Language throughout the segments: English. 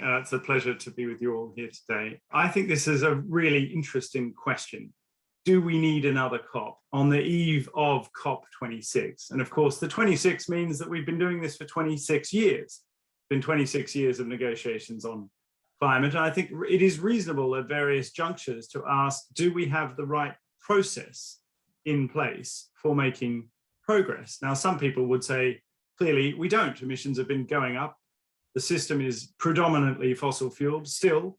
It's a pleasure to be with you all here today. I think this is a really interesting question. Do we need another COP on the eve of COP26? And of course, the 26 means that we've been doing this for 26 years. It's been 26 years of negotiations on climate. And I think it is reasonable at various junctures to ask, do we have the right process in place for making progress? Now, some people would say, clearly, we don't. Emissions have been going up. The system is predominantly fossil fueled still.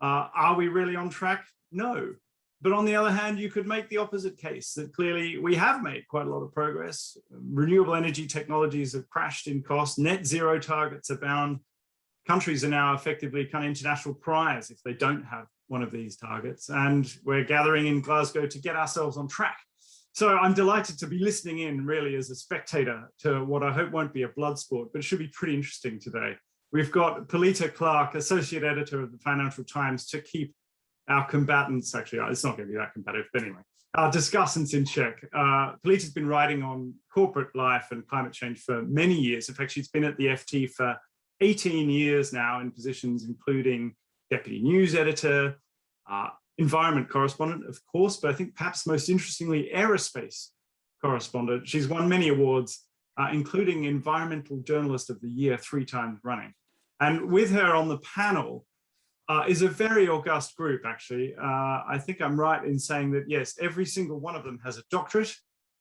Are we really on track? No. But on the other hand, you could make the opposite case that clearly we have made quite a lot of progress. Renewable energy technologies have crashed in cost. Net zero targets are bound. Countries are now effectively kind of international pariahs if they don't have one of these targets. And we're gathering in Glasgow to get ourselves on track. So I'm delighted to be listening in really as a spectator to what I hope won't be a blood sport, but it should be pretty interesting today. We've got Polita Clark, Associate Editor of the Financial Times, to keep our combatants, actually, it's not going to be that combative, but anyway, our discussants in check. Polita's been writing on corporate life and climate change for many years. In fact, she's been at the FT for 18 years now in positions including Deputy News Editor, Environment Correspondent, of course, but I think perhaps most interestingly, Aerospace Correspondent. She's won many awards, including Environmental Journalist of the Year 3 times running. And with her on the panel is a very august group, actually. I think I'm right in saying that, yes, every single one of them has a doctorate.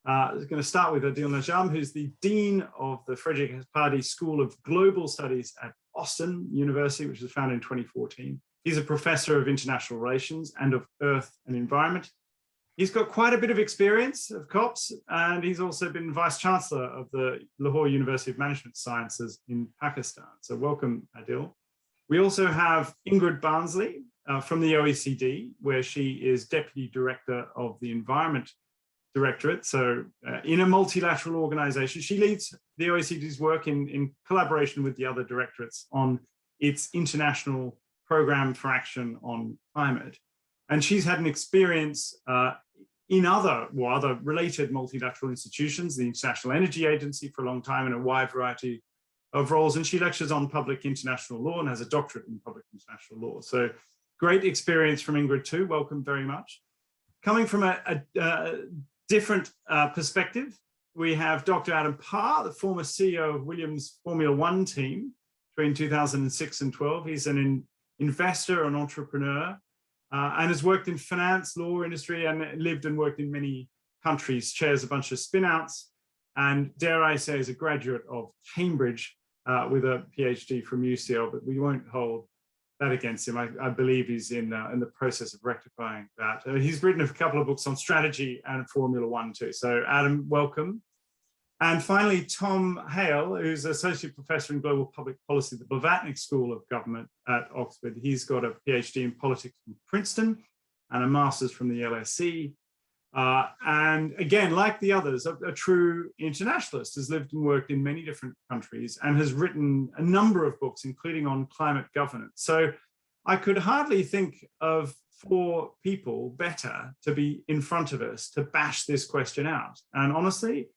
I'm going to start with Adil Najam, who's the Dean of the Frederick Hardy School of Global Studies at Boston University, which was founded in 2014. He's a professor of international relations and of earth and environment. He's got quite a bit of experience of COPs, and he's also been Vice Chancellor of the Lahore University of Management Sciences in Pakistan. So welcome, Adil. We also have Ingrid Barnsley from the OECD, where she is Deputy Director of the Environment Directorate. So in a multilateral organization, she leads the OECD's work in collaboration with the other directorates on its international program for action on climate. And she's had an experience in other related multilateral institutions, the International Energy Agency for a long time, in a wide variety of roles. And she lectures on public international law and has a doctorate in public international law. So great experience from Ingrid too. Welcome very much. Coming from a different perspective, we have Dr. Adam Parr, the former CEO of Williams Formula One team between 2006 and 12. He's an investor and entrepreneur and has worked in finance, law, industry, and lived and worked in many countries, chairs a bunch of spin-outs, and dare I say is a graduate of Cambridge with a PhD from UCL, but we won't hold that against him. I believe he's in the process of rectifying that. He's written a couple of books on strategy and Formula One too. So Adam, welcome. And finally, Tom Hale, who's Associate Professor in Global Public Policy at the Blavatnik School of Government at Oxford. He's got a PhD in politics from Princeton and a master's from the LSE. And again, like the others, a true internationalist, has lived and worked in many different countries and has written a number of books, including on climate governance. So I could hardly think of 4 people better to be in front of us to bash this question out. And honestly,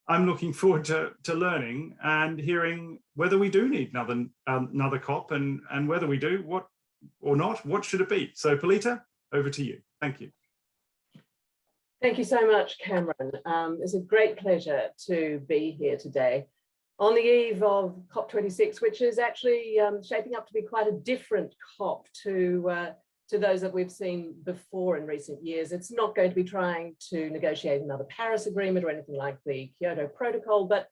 I'm looking forward to learning and hearing whether we do need another COP, and whether we do, what or not, what should it be? So Polita, over to you. Thank you. Thank you so much, Cameron. It's a great pleasure to be here today on the eve of COP26, which is actually shaping up to be quite a different COP to those that we've seen before in recent years. It's not going to be trying to negotiate another Paris Agreement or anything like the Kyoto Protocol, but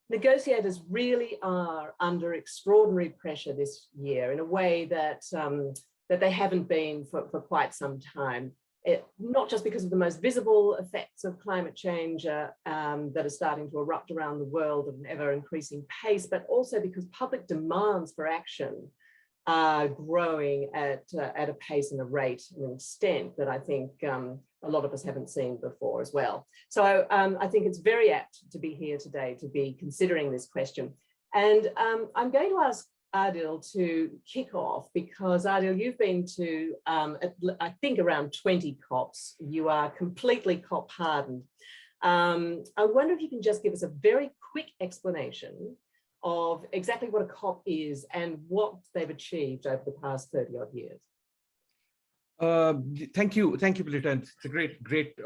negotiators really are under extraordinary pressure this year in a way that, that they haven't been for quite some time. Not just because of the most visible effects of climate change that are starting to erupt around the world at an ever-increasing pace, but also because public demands for action are growing at a pace and a rate and an extent that I think a lot of us haven't seen before as well. So I think it's very apt to be here today to be considering this question. And I'm going to ask Adil to kick off, because Adil, you've been to, I think, around 20 COPs. You are completely COP hardened. I wonder if you can just give us a very quick explanation of exactly what a COP is and what they've achieved over the past 30 odd years. Thank you, Pelita. It's a great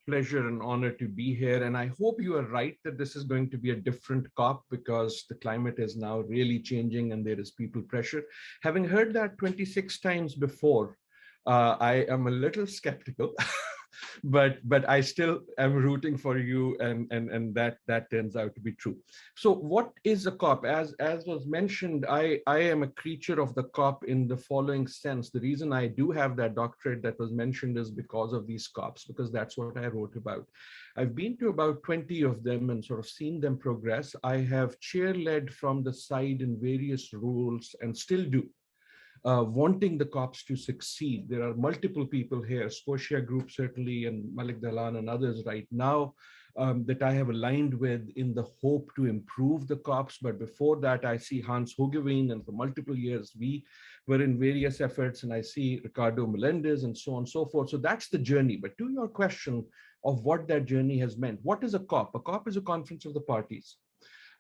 pleasure and honor to be here. And I hope you are right that this is going to be a different COP because the climate is now really changing and there is people pressure. Having heard that 26 times before, I am a little skeptical. But I still am rooting for you, and that turns out to be true. So what is a COP? As was mentioned, I am a creature of the COP in the following sense. The reason I do have that doctorate that was mentioned is because of these COPs, because that's what I wrote about. I've been to about 20 of them and sort of seen them progress. I have chair-led from the side in various roles and still do. Wanting the COPs to succeed. There are multiple people here, Scotia Group certainly, and Malik Dalan and others right now that I have aligned with in the hope to improve the COPs. But before that, I see Hans Hoogeveen, and for multiple years, we were in various efforts, and I see Ricardo Melendez and so on and so forth. So that's the journey. But to your question of what that journey has meant, what is a COP? A COP is a conference of the parties.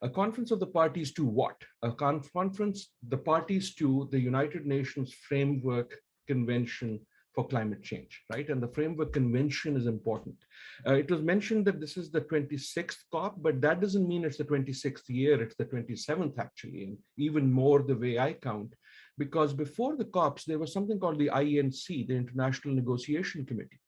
A conference of the parties to what? A conference, the parties to the United Nations Framework Convention for Climate Change, right? And the Framework Convention is important. It was mentioned that this is the 26th COP, but that doesn't mean it's the 26th year, it's the 27th actually, and even more the way I count, because before the COPs, there was something called the INC, the International Negotiation Committee.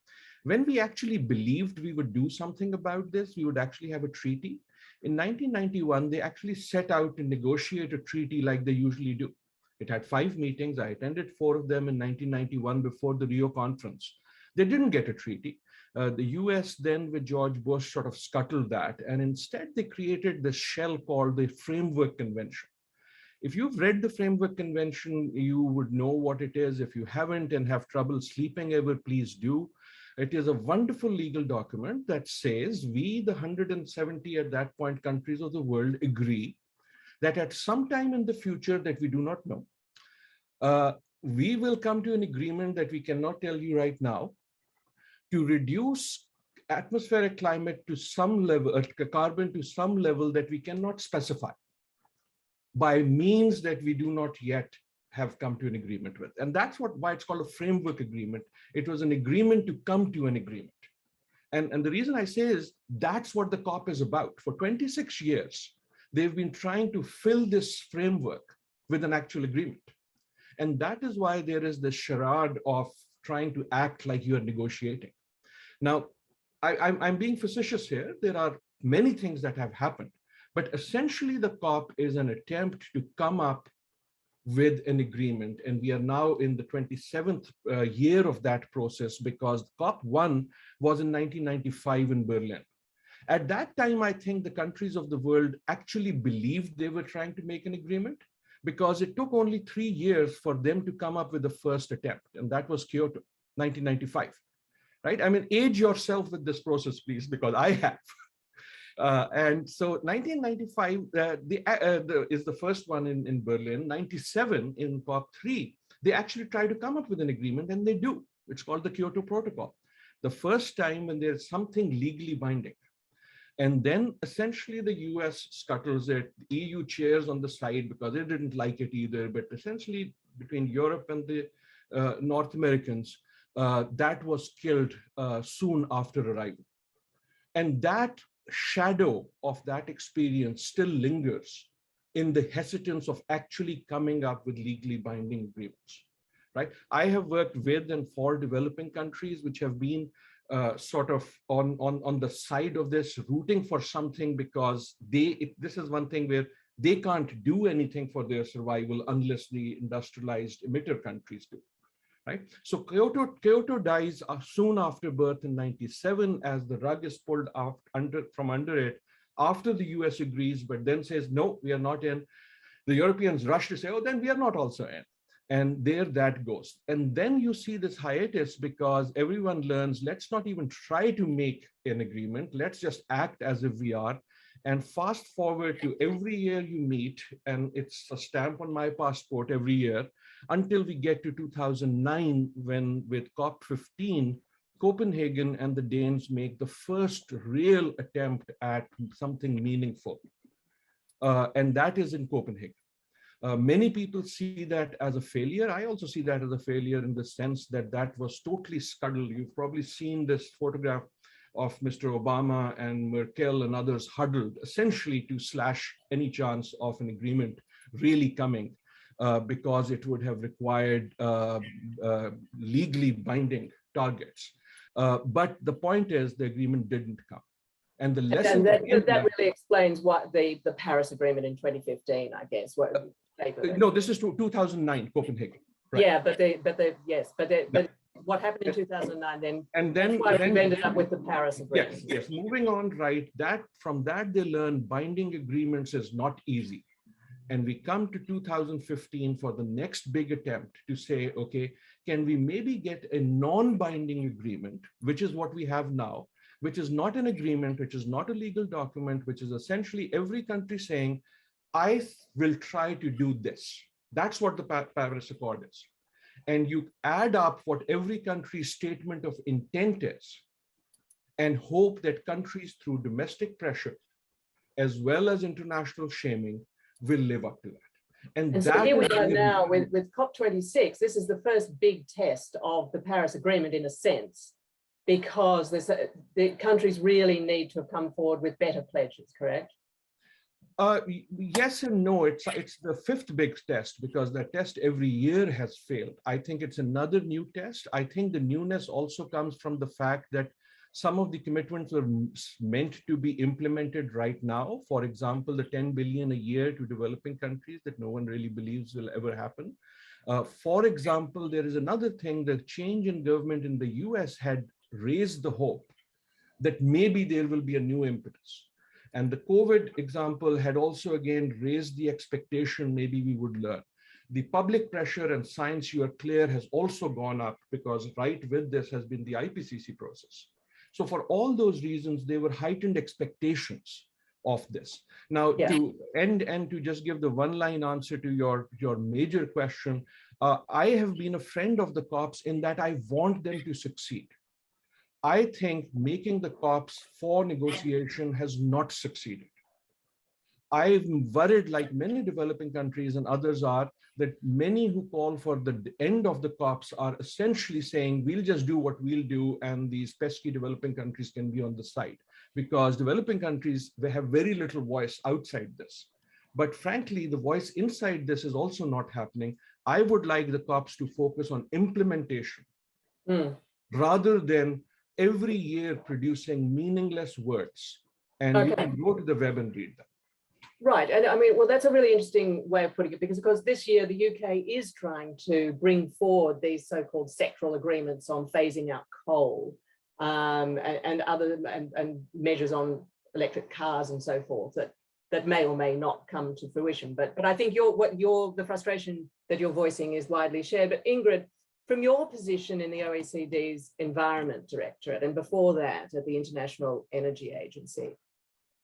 When we actually believed we would do something about this, we would actually have a treaty. In 1991, they actually set out to negotiate a treaty like they usually do. It had 5 meetings. I attended 4 of them in 1991 before the Rio conference. They didn't get a treaty. The US then with George Bush sort of scuttled that. And instead they created this shell called the Framework Convention. If you've read the Framework Convention, you would know what it is. If you haven't and have trouble sleeping ever, please do. It is a wonderful legal document that says we, the 170 at that point countries of the world, agree that at some time in the future that we do not know, we will come to an agreement that we cannot tell you right now to reduce atmospheric climate to some level, carbon to some level that we cannot specify by means that we do not yet have come to an agreement with. And that's why it's called a framework agreement. It was an agreement to come to an agreement. And the reason I say is that's what the COP is about. For 26 years, they've been trying to fill this framework with an actual agreement. And that is why there is this charade of trying to act like you are negotiating. Now, I'm being facetious here. There are many things that have happened, but essentially the COP is an attempt to come up with an agreement. And we are now in the 27th year of that process because COP1 was in 1995 in Berlin. At that time, I think the countries of the world actually believed they were trying to make an agreement because it took only 3 years for them to come up with the first attempt. And that was Kyoto, 1995, right? I mean, age yourself with this process, please, because I have. And so 1995 is the first one in Berlin. 97 in COP3, they actually try to come up with an agreement, and they do. It's called the Kyoto Protocol. The first time when there's something legally binding. And then essentially the US scuttles it, the EU chairs on the side because they didn't like it either, but essentially between Europe and the North Americans, that was killed soon after arrival. And that shadow of that experience still lingers in the hesitance of actually coming up with legally binding agreements, right? I have worked with and for developing countries which have been sort of on the side of this, rooting for something because this is one thing where they can't do anything for their survival unless the industrialized emitter countries do. Right? So Kyoto dies soon after birth in 97 as the rug is pulled out from under it after the US agrees, but then says, no, we are not in. The Europeans rush to say, oh, then we are not also in. And there that goes. And then you see this hiatus because everyone learns, let's not even try to make an agreement. Let's just act as if we are. And fast forward to every year you meet, and it's a stamp on my passport every year, until we get to 2009, when with COP15, Copenhagen and the Danes make the first real attempt at something meaningful. and that is in Copenhagen. Many people see that as a failure. I also see that as a failure in the sense that that was totally scuttled. You've probably seen this photograph of Mr. Obama and Merkel and others huddled essentially to slash any chance of an agreement really coming, because it would have required legally binding targets. But the point is the agreement didn't come. And the lesson that really explains what the Paris Agreement in 2015, I guess. No, this is 2009 Copenhagen. Right. Yeah, but what happened in 2009 then? And then that's why we've ended up with the Paris Agreement. Yes. Moving on, right? From that they learn binding agreements is not easy. And we come to 2015 for the next big attempt to say, okay, can we maybe get a non-binding agreement, which is what we have now, which is not an agreement, which is not a legal document, which is essentially every country saying, I will try to do this. That's what the Paris Accord is. And you add up what every country's statement of intent is and hope that countries through domestic pressure, as well as international shaming, will live up to that. And so here we are now with COP26. This is the first big test of the Paris Agreement in a sense, because the countries really need to have come forward with better pledges, correct? Yes and no. It's the fifth big test, because that test every year has failed. I think it's another new test. I think the newness also comes from the fact that some of the commitments are meant to be implemented right now. For example, the 10 billion a year to developing countries that no one really believes will ever happen. For example, there is another thing, the change in government in the US had raised the hope that maybe there will be a new impetus. And the COVID example had also again raised the expectation maybe we would learn. The public pressure and science, you are clear, has also gone up, because right with this has been the IPCC process. So for all those reasons, there were heightened expectations of this. Now, to end and to just give the one-line answer to your major question, I have been a friend of the COPs in that I want them to succeed. I think making the COPs for negotiation has not succeeded. I'm worried, like many developing countries and others are, that many who call for the end of the COPs are essentially saying, we'll just do what we'll do, and these pesky developing countries can be on the side, because developing countries, they have very little voice outside this. But frankly, the voice inside this is also not happening. I would like the COPs to focus on implementation rather than every year producing meaningless words. And you can go to the web and read them. Right. And I mean, well, that's a really interesting way of putting it, because of course this year the UK is trying to bring forward these so-called sectoral agreements on phasing out coal and measures on electric cars and so forth that may or may not come to fruition. But I think the frustration that you're voicing is widely shared. But Ingrid, from your position in the OECD's Environment Directorate and before that at the International Energy Agency,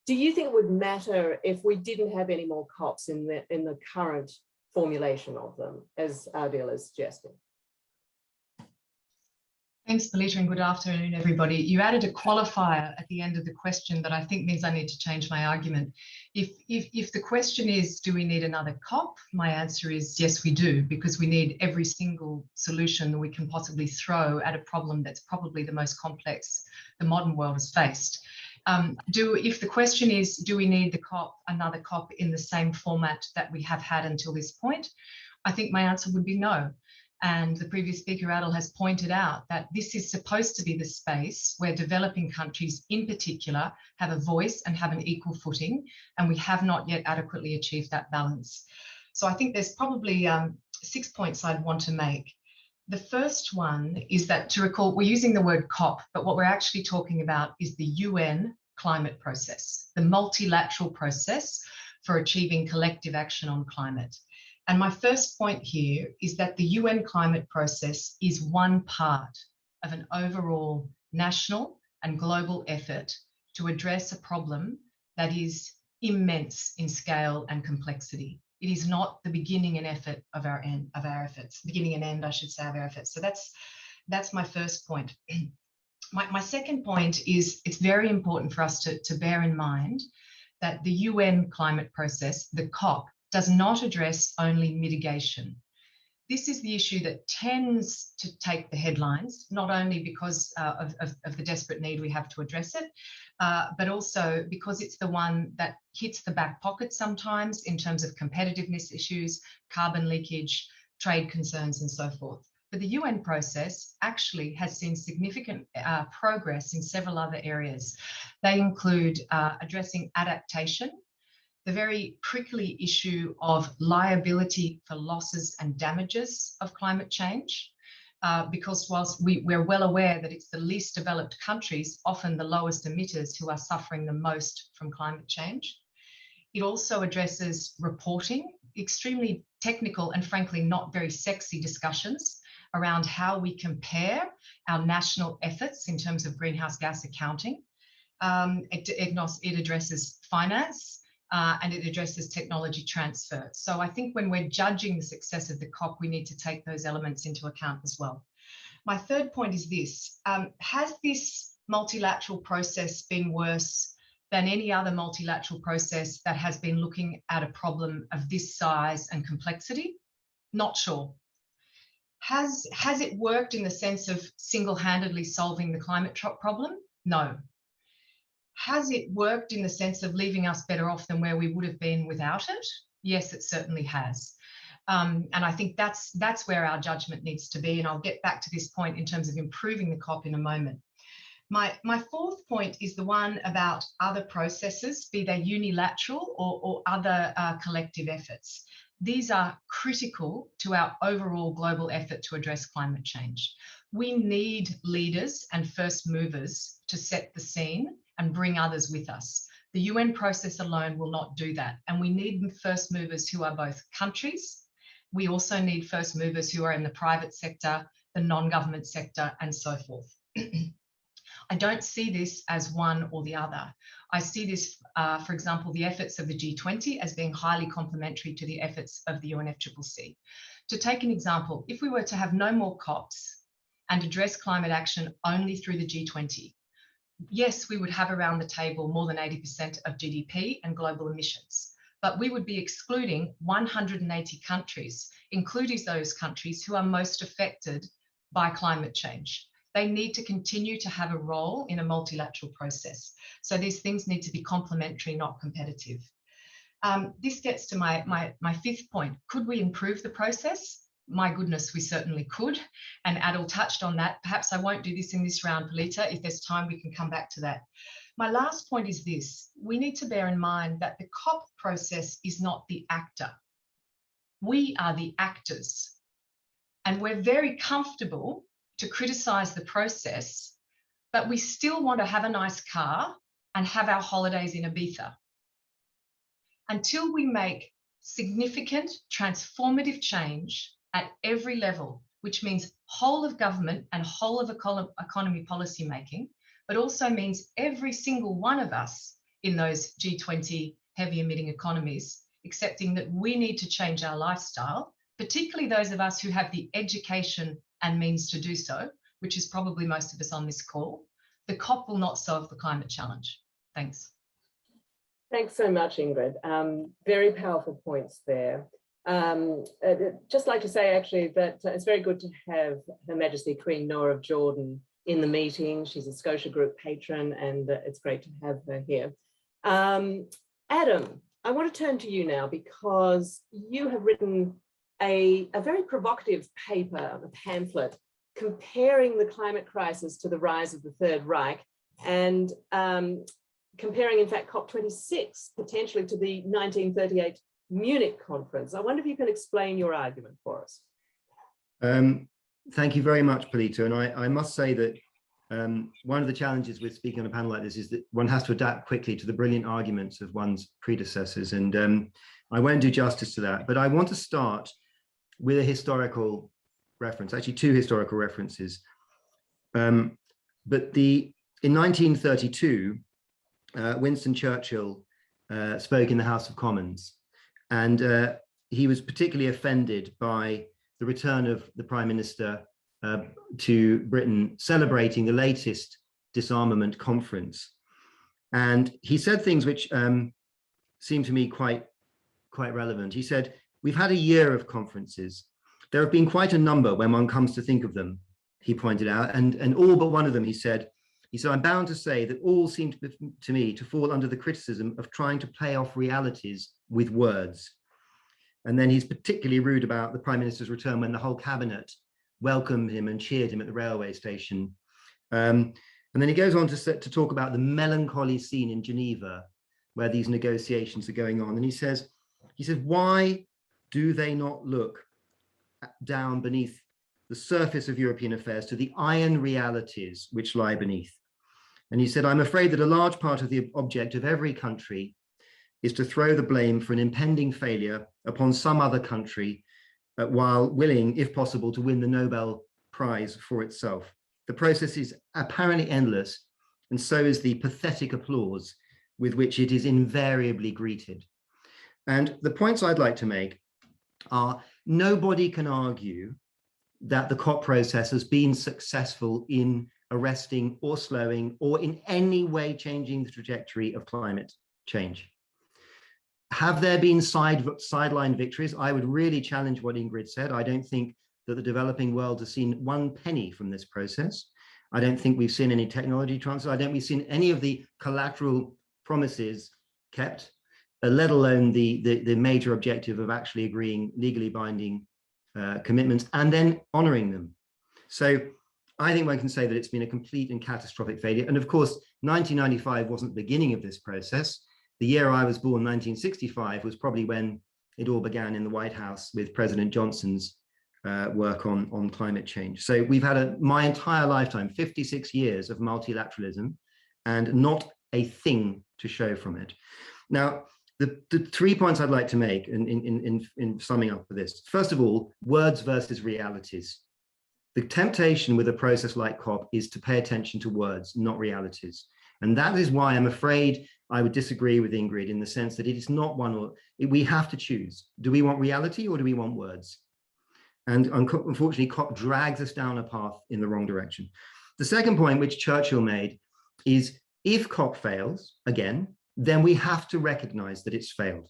do you think it would matter if we didn't have any more COPs in the current formulation of them, as Ardil is suggesting? Thanks, Pelita, and good afternoon, everybody. You added a qualifier at the end of the question that I think means I need to change my argument. If the question is, do we need another COP? My answer is yes, we do, because we need every single solution that we can possibly throw at a problem that's probably the most complex the modern world has faced. If the question is, do we need another COP in the same format that we have had until this point? I think my answer would be no. And the previous speaker, Adil, has pointed out that this is supposed to be the space where developing countries in particular have a voice and have an equal footing, and we have not yet adequately achieved that balance. So I think there's probably 6 points I'd want to make. The first one is that, to recall, we're using the word COP, but what we're actually talking about is the UN climate process, the multilateral process for achieving collective action on climate. And my first point here is that the UN climate process is one part of an overall national and global effort to address a problem that is immense in scale and complexity. It is not the beginning and effort of our efforts, beginning and end, I should say, of our efforts. So that's my first point. My second point is it's very important for us to bear in mind that the UN climate process, the COP, does not address only mitigation. This is the issue that tends to take the headlines, not only because of the desperate need we have to address it, but also because it's the one that hits the back pocket sometimes in terms of competitiveness issues, carbon leakage, trade concerns, and so forth. But the UN process actually has seen significant progress in several other areas. They include addressing adaptation, the very prickly issue of liability for losses and damages of climate change, because whilst we're well aware that it's the least developed countries, often the lowest emitters, who are suffering the most from climate change. It also addresses reporting, extremely technical and frankly not very sexy discussions around how we compare our national efforts in terms of greenhouse gas accounting. It addresses finance, and it addresses technology transfer. So I think when we're judging the success of the COP, we need to take those elements into account as well. My third point is this: has this multilateral process been worse than any other multilateral process that has been looking at a problem of this size and complexity? Not sure. Has it worked in the sense of single-handedly solving the climate problem? No. Has it worked in the sense of leaving us better off than where we would have been without it? Yes, it certainly has. And I think that's where our judgment needs to be. And I'll get back to this point in terms of improving the COP in a moment. My fourth point is the one about other processes, be they unilateral or other collective efforts. These are critical to our overall global effort to address climate change. We need leaders and first movers to set the scene and bring others with us. The UN process alone will not do that. And we need first movers who are both countries. We also need first movers who are in the private sector, the non-government sector, and so forth. I don't see this as one or the other. I see this, for example, the efforts of the G20 as being highly complementary to the efforts of the UNFCCC. To take an example, if we were to have no more COPs and address climate action only through the G20, yes, we would have around the table more than 80% of GDP and global emissions, but we would be excluding 180 countries, including those countries who are most affected by climate change. They need to continue to have a role in a multilateral process. So these things need to be complementary, not competitive. This gets to my fifth point. Could we improve the process? My goodness, we certainly could. And Adil touched on that. Perhaps I won't do this in this round, Polita. If there's time, we can come back to that. My last point is this. We need to bear in mind that the COP process is not the actor. We are the actors. And we're very comfortable to criticize the process, but we still want to have a nice car and have our holidays in Ibiza. Until we make significant transformative change at every level, which means whole of government and whole of economy policy making, but also means every single one of us in those G20 heavy emitting economies, accepting that we need to change our lifestyle, particularly those of us who have the education and means to do so, which is probably most of us on this call, the COP will not solve the climate challenge. Thanks. Thanks so much, Ingrid. Very powerful points there. I'd just like to say actually that it's very good to have Her Majesty Queen Noor of Jordan in the meeting. She's a Scotia Group patron and it's great to have her here. Adam, I want to turn to you now because you have written a very provocative paper, a pamphlet, comparing the climate crisis to the rise of the Third Reich and comparing, in fact, COP26 potentially to the 1938 Munich conference. I wonder if you can explain your argument for us. Thank you very much, Polita. And I must say that one of the challenges with speaking on a panel like this is that one has to adapt quickly to the brilliant arguments of one's predecessors. And I won't do justice to that, but I want to start with a historical reference, actually two historical references. In 1932, Winston Churchill spoke in the House of Commons, and he was particularly offended by the return of the Prime Minister to Britain, celebrating the latest disarmament conference. And he said things which seem to me quite relevant. He said, we've had a year of conferences. There have been quite a number when one comes to think of them, he pointed out, and all but one of them, he said, I'm bound to say that all seem to me to fall under the criticism of trying to play off realities with words. And then he's particularly rude about the Prime Minister's return when the whole cabinet welcomed him and cheered him at the railway station. And then he goes on to talk about the melancholy scene in Geneva, where these negotiations are going on. And he says, why do they not look down beneath the surface of European affairs to the iron realities which lie beneath? And he said, I'm afraid that a large part of the object of every country is to throw the blame for an impending failure upon some other country, while willing, if possible, to win the Nobel Prize for itself. The process is apparently endless, and so is the pathetic applause with which it is invariably greeted. And the points I'd like to make are, nobody can argue that the COP process has been successful in arresting or slowing or in any way changing the trajectory of climate change. Have there been sideline victories? I would really challenge what Ingrid said. I don't think that the developing world has seen one penny from this process. I don't think we've seen any technology transfer. I don't think we've seen any of the collateral promises kept, let alone the major objective of actually agreeing legally binding commitments and then honoring them. So I think one can say that it's been a complete and catastrophic failure. And of course, 1995 wasn't the beginning of this process. The year I was born, 1965, was probably when it all began in the White House with President Johnson's work on climate change. So we've had my entire lifetime, 56 years of multilateralism, and not a thing to show from it. Now, the 3 points I'd like to make in summing up for this. First of all, words versus realities. The temptation with a process like COP is to pay attention to words, not realities. And that is why I'm afraid I would disagree with Ingrid in the sense that it is not one or, we have to choose. Do we want reality or do we want words? And unfortunately, COP drags us down a path in the wrong direction. The second point, which Churchill made, is if COP fails, again, then we have to recognize that it's failed.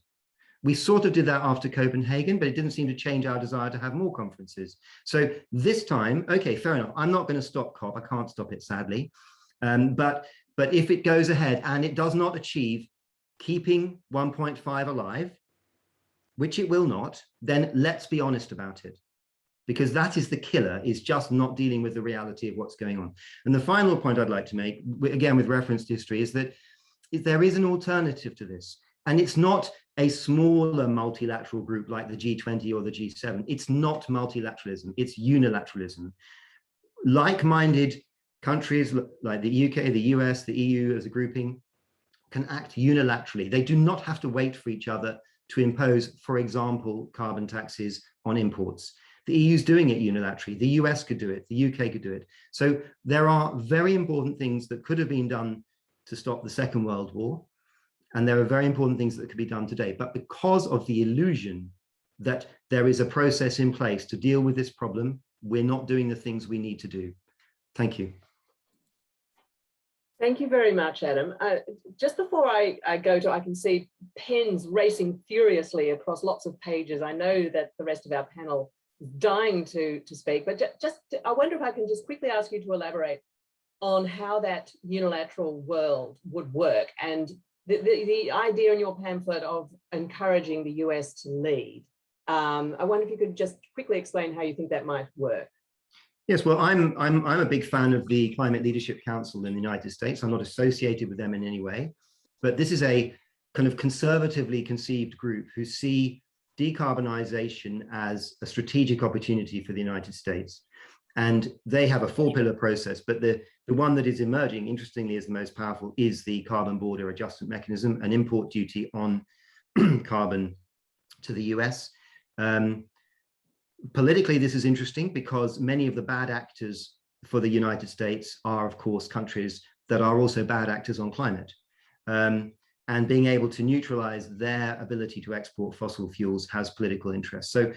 We sort of did that after Copenhagen, but it didn't seem to change our desire to have more conferences. So this time, okay, fair enough. I'm not going to stop COP. I can't stop it, sadly. But if it goes ahead and it does not achieve keeping 1.5 alive, which it will not, then let's be honest about it. Because that is the killer, is just not dealing with the reality of what's going on. And the final point I'd like to make, again with reference to history, is that there is an alternative to this. And it's not a smaller multilateral group like the G20 or the G7. It's not multilateralism, it's unilateralism. Like-minded countries like the UK, the US, the EU as a grouping can act unilaterally. They do not have to wait for each other to impose, for example, carbon taxes on imports. The EU is doing it unilaterally. The US could do it. The UK could do it. So there are very important things that could have been done to stop the Second World War. And there are very important things that could be done today. But because of the illusion that there is a process in place to deal with this problem, we're not doing the things we need to do. Thank you. Thank you very much, Adam. Just before I go to, I can see pens racing furiously across lots of pages. I know that the rest of our panel is dying to speak, but I wonder if I can just quickly ask you to elaborate on how that unilateral world would work, and the idea in your pamphlet of encouraging the US to lead. I wonder if you could just quickly explain how you think that might work. Yes, well, I'm a big fan of the Climate Leadership Council in the United States. I'm not associated with them in any way, but this is a kind of conservatively conceived group who see decarbonization as a strategic opportunity for the United States. And they have a 4-pillar process, but the one that is emerging, interestingly, as the most powerful is the carbon border adjustment mechanism, an import duty on carbon to the US. Politically, this is interesting because many of the bad actors for the United States are, of course, countries that are also bad actors on climate. And being able to neutralize their ability to export fossil fuels has political interest. So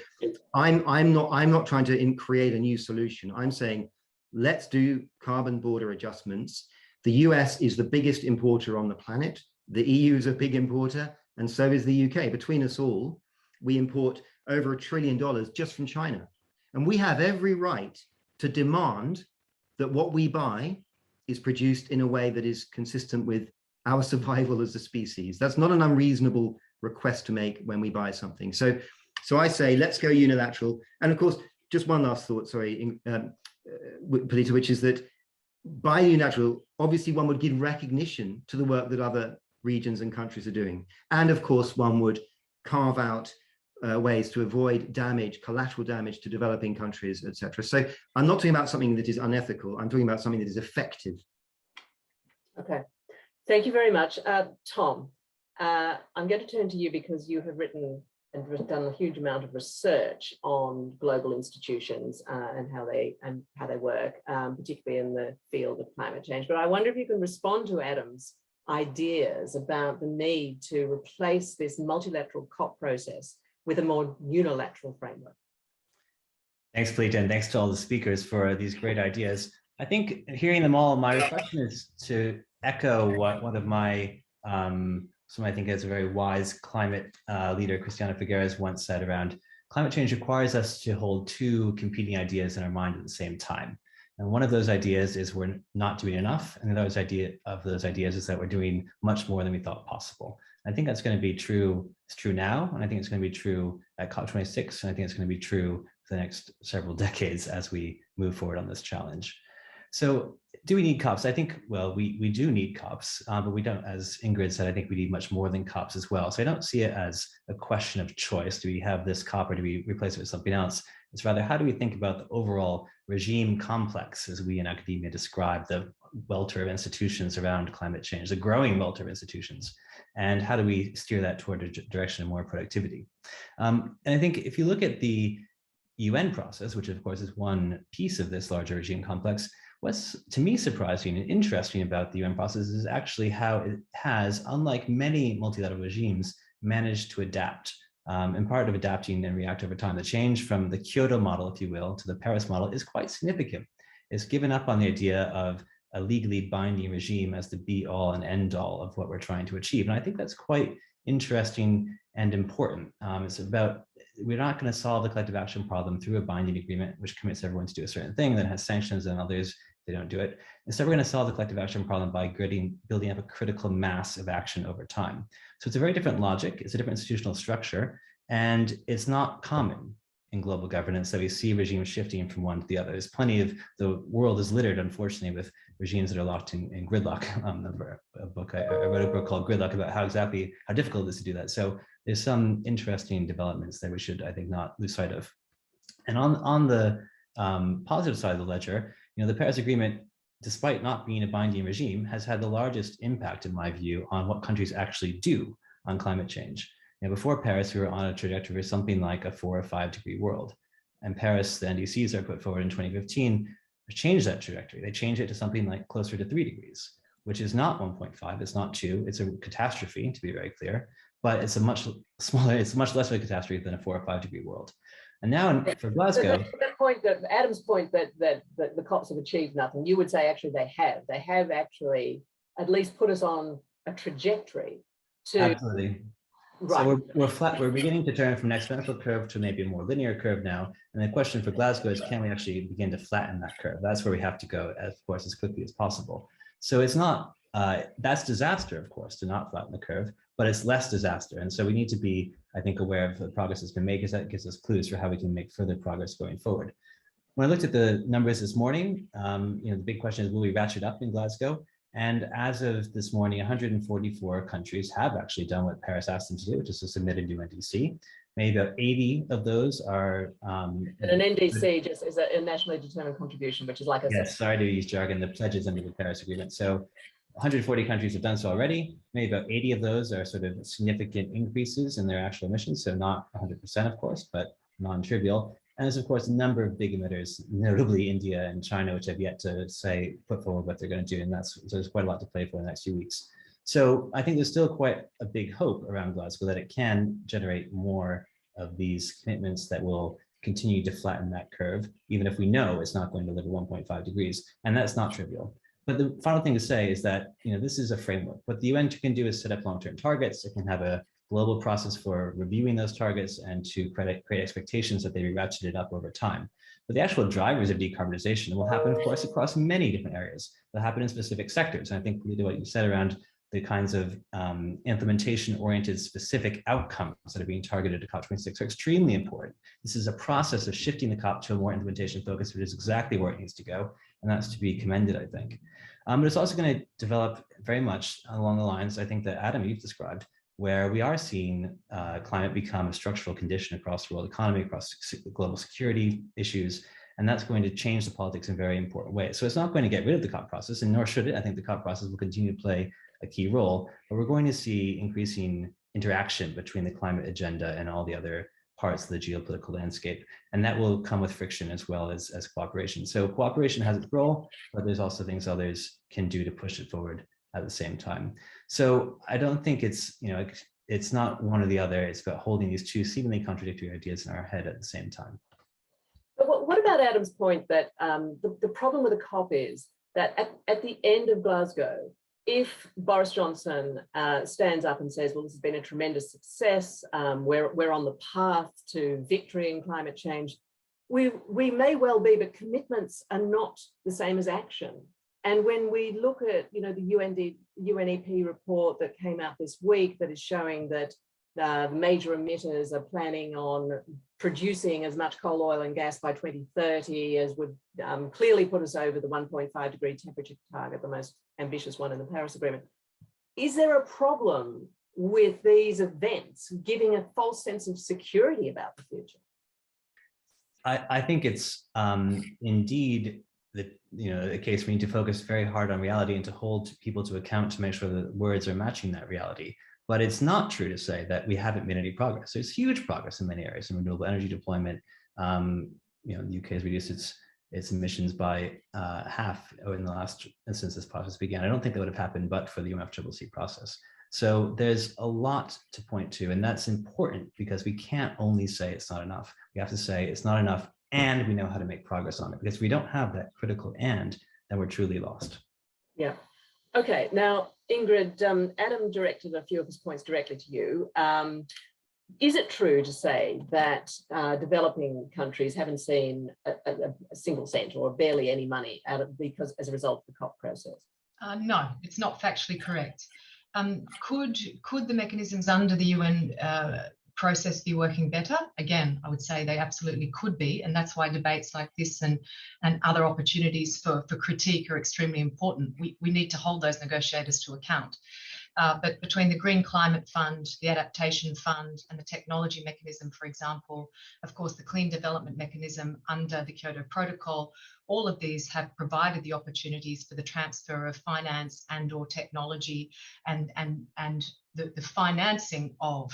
I'm not trying to create a new solution. I'm saying, let's do carbon border adjustments. The US is the biggest importer on the planet. The EU is a big importer. and so is the UK. Between us all, we import over $1 trillion just from China. And we have every right to demand that what we buy is produced in a way that is consistent with our survival as a species. That's not an unreasonable request to make when we buy something. So I say, let's go unilateral. And of course, just one last thought, sorry, Polita, which is that by unilateral, obviously one would give recognition to the work that other regions and countries are doing. And of course, one would carve out ways to avoid damage, collateral damage to developing countries, etc. So I'm not talking about something that is unethical. I'm talking about something that is effective. Okay, thank you very much. Tom, I'm going to turn to you because you have written and done a huge amount of research on global institutions and how they work, particularly in the field of climate change. But I wonder if you can respond to Adam's ideas about the need to replace this multilateral COP process with a more unilateral framework. Thanks, Polita, and thanks to all the speakers for these great ideas. I think hearing them all, my reflection is to echo what one of my, someone I think is a very wise climate leader, Christiana Figueres, once said around climate change requires us to hold two competing ideas in our mind at the same time. And one of those ideas is we're not doing enough. And the other idea of those ideas is that we're doing much more than we thought possible. I think that's going to be true. It's true now. And I think it's going to be true at COP26. And I think it's going to be true for the next several decades as we move forward on this challenge. So do we need COPs? I think, well, we do need COPs, but we don't, as Ingrid said, I think we need much more than COPs as well. So I don't see it as a question of choice. Do we have this COP or do we replace it with something else? It's rather, how do we think about the overall regime complex, as we in academia describe the welter of institutions around climate change, the growing welter of institutions, and how do we steer that toward a direction of more productivity? And I think if you look at the UN process, which of course is one piece of this larger regime complex, what's to me surprising and interesting about the UN process is actually how it has, unlike many multilateral regimes, managed to adapt. And part of adapting and react over time. The change from the Kyoto model, if you will, to the Paris model is quite significant. It's given up on the idea of a legally binding regime as the be all and end all of what we're trying to achieve. And I think that's quite interesting and important. It's about, we're not going to solve the collective action problem through a binding agreement, which commits everyone to do a certain thing, that has sanctions and others, they don't do it. Instead, we're going to solve the collective action problem by building up a critical mass of action over time. So it's a very different logic. It's a different institutional structure, and it's not common in global governance that we see regimes shifting from one to the other. There's plenty of, the world is littered, unfortunately, with regimes that are locked in gridlock. I wrote a book called Gridlock about how difficult it is to do that. So there's some interesting developments that we should, I think, not lose sight of. And on the positive side of the ledger, the Paris Agreement, despite not being a binding regime, has had the largest impact, in my view, on what countries actually do on climate change. Before Paris, we were on a trajectory for something like a 4 or 5 degree world. And Paris, the NDCs are put forward in 2015, changed that trajectory. They changed it to something like closer to 3 degrees, which is not 1.5, it's not 2, it's a catastrophe, to be very clear, but it's a much smaller, it's much less of a catastrophe than a 4 or 5 degree world. And now for Glasgow, that point, that Adam's point that the COPs have achieved nothing, you would say actually they have actually at least put us on a trajectory to. Absolutely. Right. So we're flat. We're beginning to turn from an exponential curve to maybe a more linear curve now. And the question for Glasgow is, can we actually begin to flatten that curve? That's where we have to go, of course, as quickly as possible. So it's not, that's disaster, of course, to not flatten the curve, but it's less disaster. And so we need to be, I think, aware of the progress that's been made, because that gives us clues for how we can make further progress going forward. When I looked at the numbers this morning, the big question is, will we ratchet up in Glasgow? And as of this morning, 144 countries have actually done what Paris asked them to do, which is to submit a new NDC. Maybe about 80 of those are. And an NDC just is a nationally determined contribution, which is like a. Yes, sorry to use jargon, the pledges under the Paris Agreement. So 140 countries have done so already. Maybe about 80 of those are sort of significant increases in their actual emissions. So not 100%, of course, but non-trivial. And there's, of course, a number of big emitters, notably India and China, which have yet to put forward what they're going to do. And so there's quite a lot to play for in the next few weeks. So I think there's still quite a big hope around Glasgow that it can generate more of these commitments that will continue to flatten that curve, even if we know it's not going to deliver 1.5 degrees. And that's not trivial. But the final thing to say is that this is a framework. What the UN can do is set up long-term targets. It can have a global process for reviewing those targets and to create expectations that they be ratcheted up over time. But the actual drivers of decarbonization will happen, of course, across many different areas. They'll happen in specific sectors. And I think what you said around the kinds of implementation-oriented specific outcomes that are being targeted at COP26 are extremely important. This is a process of shifting the COP to a more implementation focus, which is exactly where it needs to go. And that's to be commended, I think. But it's also going to develop very much along the lines, I think, that Adam, you've described, where we are seeing climate become a structural condition across the world economy, across global security issues, and that's going to change the politics in very important ways. So it's not going to get rid of the COP process, and nor should it. I think the COP process will continue to play a key role, but we're going to see increasing interaction between the climate agenda and all the other parts of the geopolitical landscape, and that will come with friction as well as cooperation. So cooperation has its role, but there's also things others can do to push it forward at the same time. So I don't think it's, it's not one or the other. It's about holding these two seemingly contradictory ideas in our head at the same time. But what about Adam's point that the problem with the COP is that at the end of Glasgow, if Boris Johnson stands up and says, well, this has been a tremendous success, we're on the path to victory in climate change, we may well be, but commitments are not the same as action. And when we look at, the UNEP report that came out this week that is showing that the major emitters are planning on producing as much coal, oil and gas by 2030 as would clearly put us over the 1.5 degree temperature target, the most ambitious one in the Paris Agreement. Is there a problem with these events giving a false sense of security about the future? I think it's indeed the case we need to focus very hard on reality and to hold people to account to make sure that words are matching that reality. But it's not true to say that we haven't made any progress. There's huge progress in many areas in renewable energy deployment. The UK has reduced its emissions by half in the last since this process began. I don't think that would have happened but for the UNFCCC process. So there's a lot to point to, and that's important because we can't only say it's not enough. We have to say it's not enough and we know how to make progress on it, because if we don't have that critical and, then we're truly lost. Yeah. Okay. Now, Ingrid, Adam directed a few of his points directly to you. Is it true to say that developing countries haven't seen a single cent or barely any money out of as a result of the COP process? No, it's not factually correct. Could the mechanisms under the UN process be working better? Again, I would say they absolutely could be, and that's why debates like this and other opportunities for critique are extremely important. We need to hold those negotiators to account. But between the Green Climate Fund, the Adaptation Fund, and the technology mechanism, for example, of course, the Clean Development Mechanism under the Kyoto Protocol, all of these have provided the opportunities for the transfer of finance and/or technology and the financing of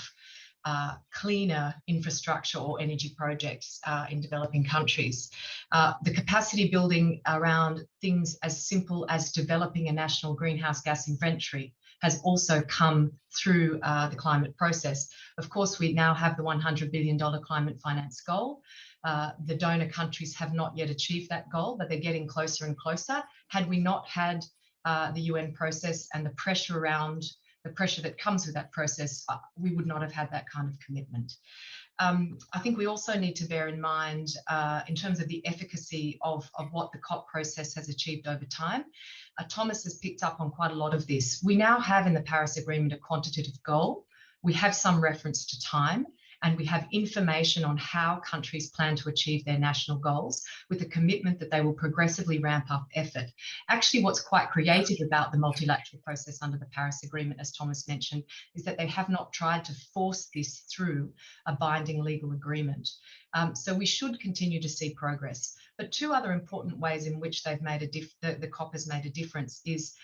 cleaner infrastructure or energy projects in developing countries. The capacity building around things as simple as developing a national greenhouse gas inventory has also come through the climate process. Of course, we now have the $100 billion climate finance goal. The donor countries have not yet achieved that goal, but they're getting closer and closer. Had we not had the UN process and the pressure that comes with that process, we would not have had that kind of commitment. I think we also need to bear in mind, in terms of the efficacy of what the COP process has achieved over time, Thomas has picked up on quite a lot of this. We now have in the Paris Agreement a quantitative goal. We have some reference to time, and we have information on how countries plan to achieve their national goals with a commitment that they will progressively ramp up effort. Actually, what's quite creative about the multilateral process under the Paris Agreement, as Thomas mentioned, is that they have not tried to force this through a binding legal agreement. So we should continue to see progress. But two other important ways in which they've made the COP has made a difference is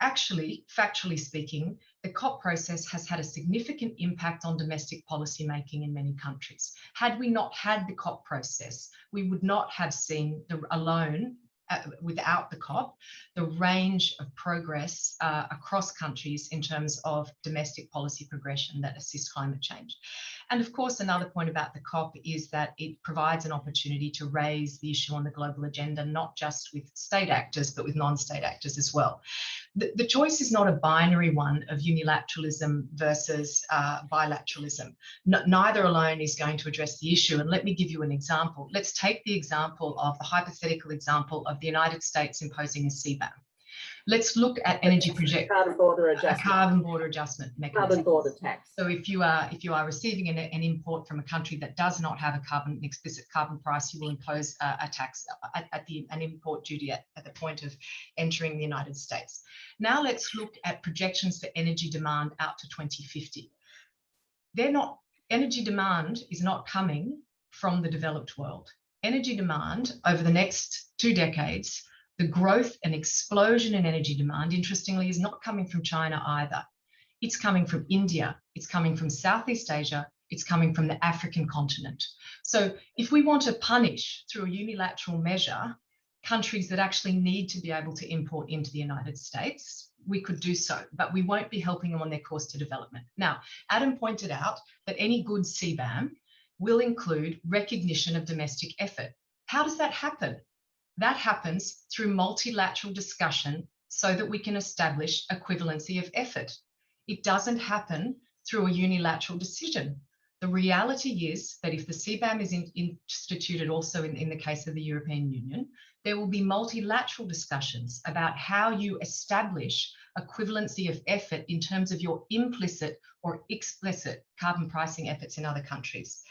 actually, factually speaking, the COP process has had a significant impact on domestic policy making in many countries. Had we not had the COP process, we would not have seen without the COP, the range of progress across countries in terms of domestic policy progression that assists climate change. And of course, another point about the COP is that it provides an opportunity to raise the issue on the global agenda, not just with state actors, but with non-state actors as well. The choice is not a binary one of unilateralism versus bilateralism. Neither alone is going to address the issue. And let me give you an example. Let's take the example of the hypothetical example of the United States imposing a CBAM. Let's look at energy project Carbon border a adjustment. carbon border adjustment mechanism. Carbon border tax. So if you are receiving an import from a country that does not have an explicit carbon price, you will impose a tax an import duty at the point of entering the United States. Now let's look at projections for energy demand out to 2050. Energy demand is not coming from the developed world. Energy demand over the next 2 decades, the growth and explosion in energy demand, interestingly, is not coming from China either. It's coming from India, it's coming from Southeast Asia, it's coming from the African continent. So if we want to punish through a unilateral measure countries that actually need to be able to import into the United States, we could do so, but we won't be helping them on their course to development. Now, Adam pointed out that any good CBAM will include recognition of domestic effort. How does that happen? That happens through multilateral discussion so that we can establish equivalency of effort. It doesn't happen through a unilateral decision. The reality is that if the CBAM is instituted also in the case of the European Union, there will be multilateral discussions about how you establish equivalency of effort in terms of your implicit or explicit carbon pricing efforts in other countries.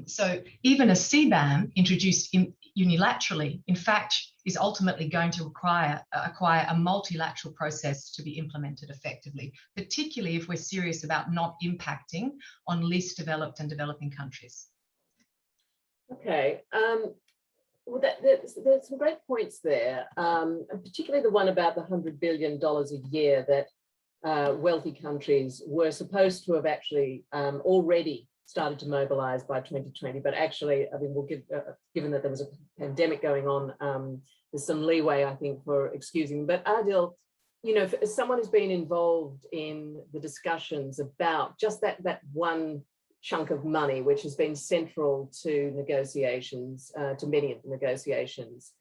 So even a CBAM introduced unilaterally, in fact, is ultimately going to acquire a multilateral process to be implemented effectively, particularly if we're serious about not impacting on least developed and developing countries. Okay. Well, there's some great points there, and particularly the one about the $100 billion a year that wealthy countries were supposed to have actually already started to mobilize by 2020, but actually, I mean, given that there was a pandemic going on, there's some leeway, I think, for excusing. But Adil, you know, as someone who's been involved in the discussions about just that one chunk of money, which has been central to negotiations, to many of the negotiations,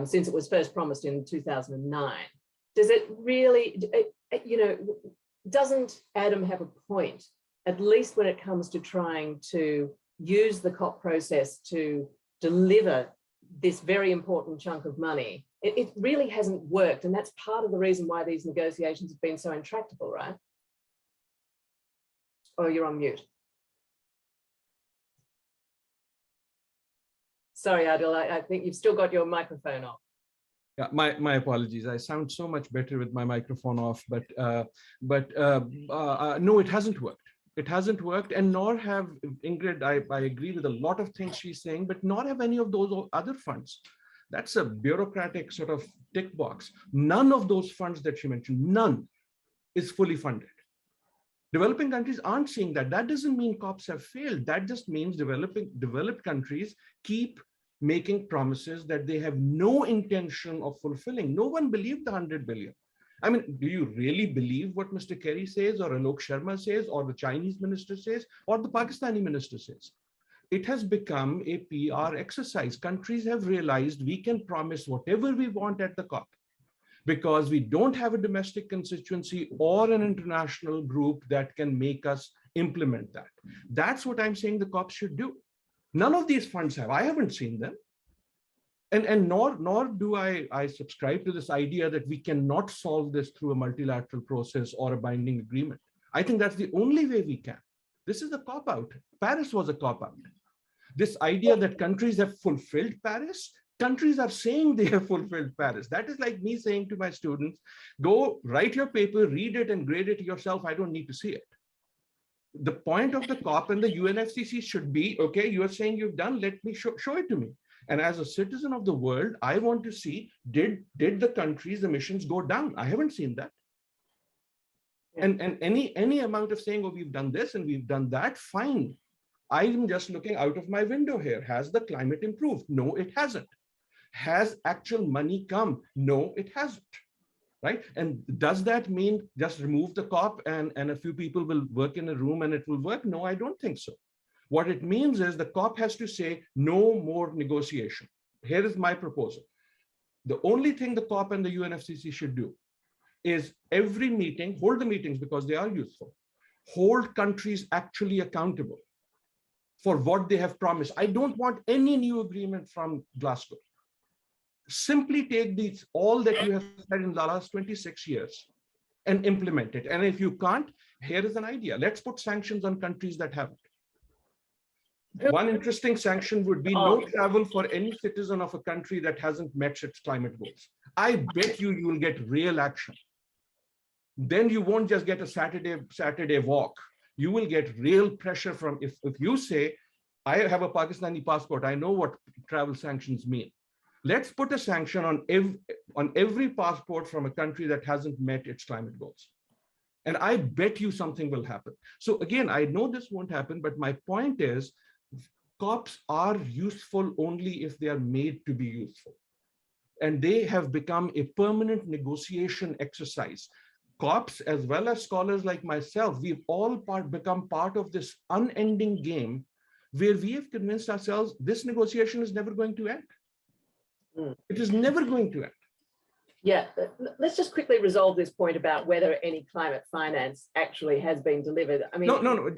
since it was first promised in 2009, does it really, you know, doesn't Adam have a point, at least when it comes to trying to use the COP process to deliver this very important chunk of money? It really hasn't worked. And that's part of the reason why these negotiations have been so intractable, right? Oh, you're on mute. Sorry, Adil, I think you've still got your microphone off. Yeah, my apologies. I sound so much better with my microphone off, but no, it hasn't worked. It hasn't worked, and nor have, Ingrid, I agree with a lot of things she's saying, but nor have any of those other funds. That's a bureaucratic sort of tick box. None of those funds that she mentioned, none is fully funded. Developing countries aren't seeing that. That doesn't mean COPs have failed. That just means developed countries keep making promises that they have no intention of fulfilling. No one believed the 100 billion. I mean, do you really believe what Mr. Kerry says, or Alok Sharma says, or the Chinese minister says, or the Pakistani minister says? It has become a PR exercise. Countries have realized we can promise whatever we want at the COP because we don't have a domestic constituency or an international group that can make us implement that. That's what I'm saying the COP should do. None of these funds have. I haven't seen them. And nor do I subscribe to this idea that we cannot solve this through a multilateral process or a binding agreement. I think that's the only way we can. This is a cop-out. Paris was a cop-out. This idea that countries have fulfilled Paris, countries are saying they have fulfilled Paris. That is like me saying to my students, go write your paper, read it and grade it yourself. I don't need to see it. The point of the COP and the UNFCCC should be, okay, you are saying you've done, let me show it to me. And as a citizen of the world, I want to see, did the country's emissions go down? I haven't seen that. And any amount of saying, oh, we've done this and we've done that, fine. I'm just looking out of my window here. Has the climate improved? No, it hasn't. Has actual money come? No, it hasn't. right? And does that mean just remove the COP and a few people will work in a room and it will work? No, I don't think so. What it means is the COP has to say no more negotiation. Here is my proposal. The only thing the COP and the UNFCCC should do is every meeting, hold the meetings because they are useful, hold countries actually accountable for what they have promised. I don't want any new agreement from Glasgow. Simply take all that you have said in the last 26 years and implement it. And if you can't, here is an idea. Let's put sanctions on countries that haven't. One interesting sanction would be no travel for any citizen of a country that hasn't met its climate goals. I bet you will get real action. Then you won't just get a Saturday walk. You will get real pressure from, if you say, I have a Pakistani passport, I know what travel sanctions mean. Let's put a sanction on every passport from a country that hasn't met its climate goals. And I bet you something will happen. So again, I know this won't happen, but my point is, COPs are useful only if they are made to be useful. And they have become a permanent negotiation exercise. COPs, as well as scholars like myself, we've all become part of this unending game where we have convinced ourselves this negotiation is never going to end. It is never going to end. Yeah, let's just quickly resolve this point about whether any climate finance actually has been delivered. I mean, no.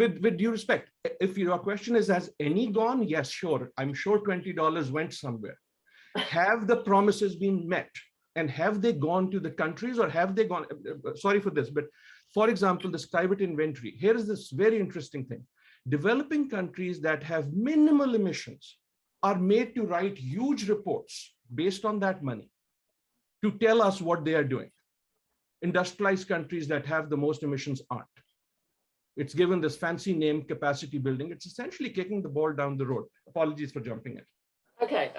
With due respect, if your question is, has any gone? Yes, sure. I'm sure $20 went somewhere. Have the promises been met? And have they gone to the countries, or have they gone? Sorry for this, but for example, this climate inventory. Here is this very interesting thing. Developing countries that have minimal emissions are made to write huge reports based on that money to tell us what they are doing. Industrialized countries that have the most emissions aren't. It's given this fancy name, capacity building. It's essentially kicking the ball down the road. Apologies for jumping in. Okay,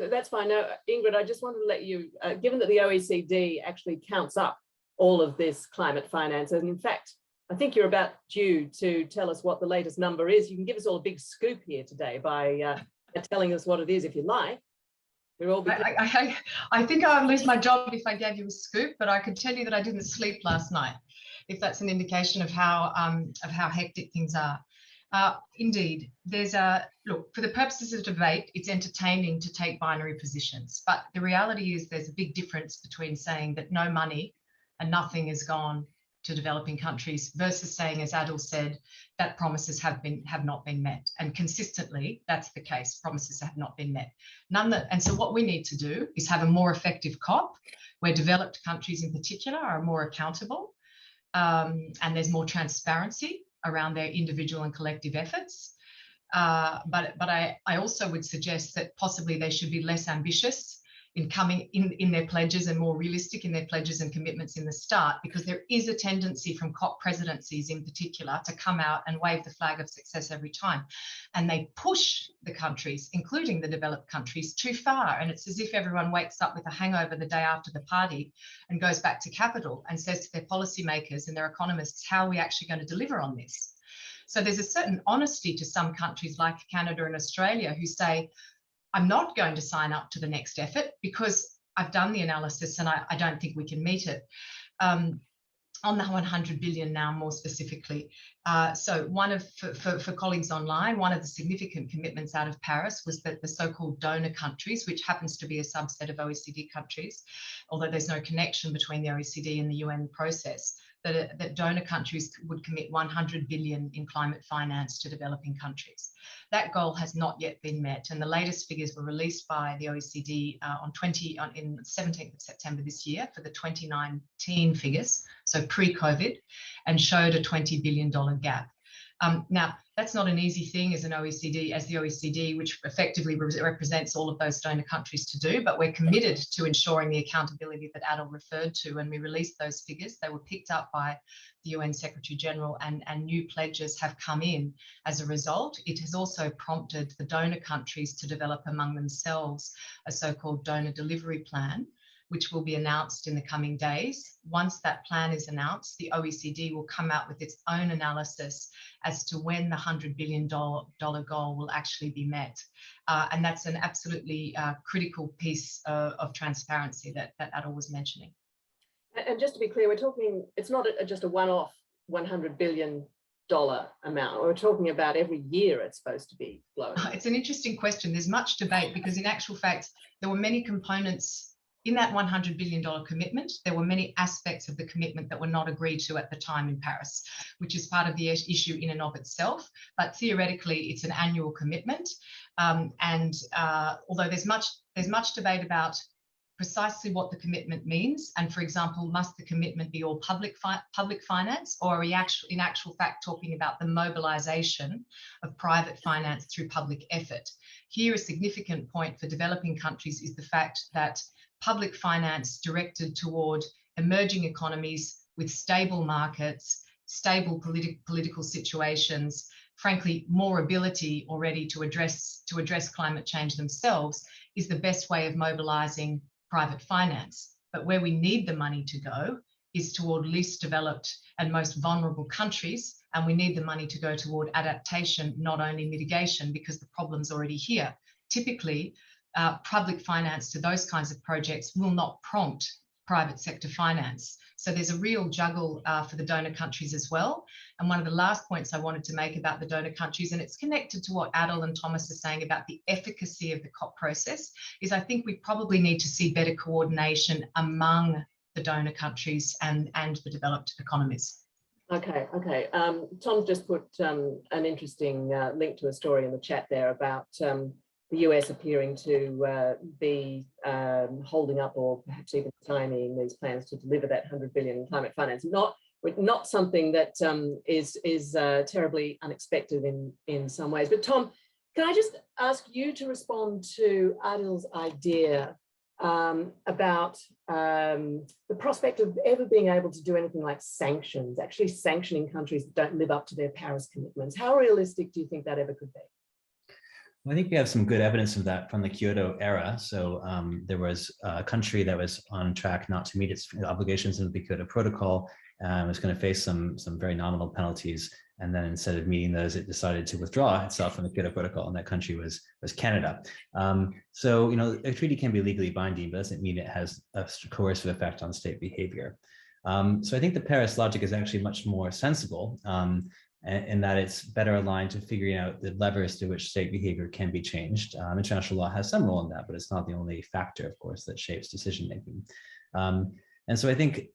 that's fine. Now, Ingrid, I just wanted to let you, given that the OECD actually counts up all of this climate finance, and in fact, I think you're about due to tell us what the latest number is. You can give us all a big scoop here today by telling us what it is, if you like. I think I'll lose my job if I gave you a scoop, but I could tell you that I didn't sleep last night, if that's an indication of how hectic things are. Indeed, there's look, for the purposes of debate, it's entertaining to take binary positions, but the reality is there's a big difference between saying that no money and nothing is gone to developing countries versus saying, as Adil said, that promises have not been met. And consistently, that's the case. Promises have not been met. And so what we need to do is have a more effective COP where developed countries in particular are more accountable, and there's more transparency around their individual and collective efforts. But I also would suggest that possibly they should be less ambitious in their pledges and more realistic in their pledges and commitments in the start, because there is a tendency from COP presidencies in particular to come out and wave the flag of success every time. And they push the countries, including the developed countries, too far. And it's as if everyone wakes up with a hangover the day after the party and goes back to capital and says to their policymakers and their economists, how are we actually going to deliver on this? So there's a certain honesty to some countries like Canada and Australia who say, I'm not going to sign up to the next effort because I've done the analysis and I don't think we can meet it. On the 100 billion now, more specifically. So for colleagues online, one of the significant commitments out of Paris was that the so-called donor countries, which happens to be a subset of OECD countries, although there's no connection between the OECD and the UN process, that donor countries would commit 100 billion in climate finance to developing countries. That goal has not yet been met, and the latest figures were released by the OECD in 17th of September this year for the 2019 figures, so pre-COVID, and showed a $20 billion gap. Now, that's not an easy thing as the OECD, which effectively represents all of those donor countries, to do, but we're committed to ensuring the accountability that Adil referred to. When we released those figures, they were picked up by the UN Secretary General, and new pledges have come in as a result. It has also prompted the donor countries to develop among themselves a so-called donor delivery plan, which will be announced in the coming days. Once that plan is announced, the OECD will come out with its own analysis as to when the $100 billion goal will actually be met. And that's an absolutely critical piece of transparency that Adil was mentioning. And just to be clear, we're talking, it's not just a one-off $100 billion amount. We're talking about every year it's supposed to be flowing. It's an interesting question. There's much debate because in actual fact, there were many components in that $100 billion commitment. There were many aspects of the commitment that were not agreed to at the time in Paris, which is part of the issue in and of itself. But theoretically, it's an annual commitment. Although there's much debate about precisely what the commitment means. And for example, must the commitment be all public finance, or are we in actual fact talking about the mobilization of private finance through public effort? Here, a significant point for developing countries is the fact that public finance directed toward emerging economies with stable markets, stable political situations, frankly, more ability already to address climate change themselves, is the best way of mobilizing private finance. But where we need the money to go is toward least developed and most vulnerable countries, and we need the money to go toward adaptation, not only mitigation, because the problem's already here. Typically, public finance to those kinds of projects will not prompt private sector finance. So there's a real juggle for the donor countries as well. And one of the last points I wanted to make about the donor countries, and it's connected to what Adil and Thomas are saying about the efficacy of the COP process, is I think we probably need to see better coordination among the donor countries and the developed economies. Okay. Tom just put an interesting link to a story in the chat there about the US appearing to be holding up or perhaps even timing these plans to deliver that $100 billion in climate finance. Not something that is terribly unexpected in some ways. But Tom, can I just ask you to respond to Adil's idea about the prospect of ever being able to do anything like sanctions, actually sanctioning countries that don't live up to their Paris commitments? How realistic do you think that ever could be? Well, I think we have some good evidence of that from the Kyoto era. So there was a country that was on track not to meet its obligations in the Kyoto Protocol, was going to face some very nominal penalties. And then instead of meeting those, it decided to withdraw itself from the Kyoto Protocol, and that country was Canada. So, a treaty can be legally binding, but doesn't mean it has a coercive effect on state behavior. So I think the Paris logic is actually much more sensible, in that it's better aligned to figuring out the levers through which state behavior can be changed. International law has some role in that, but it's not the only factor, of course, that shapes decision-making. And so I think,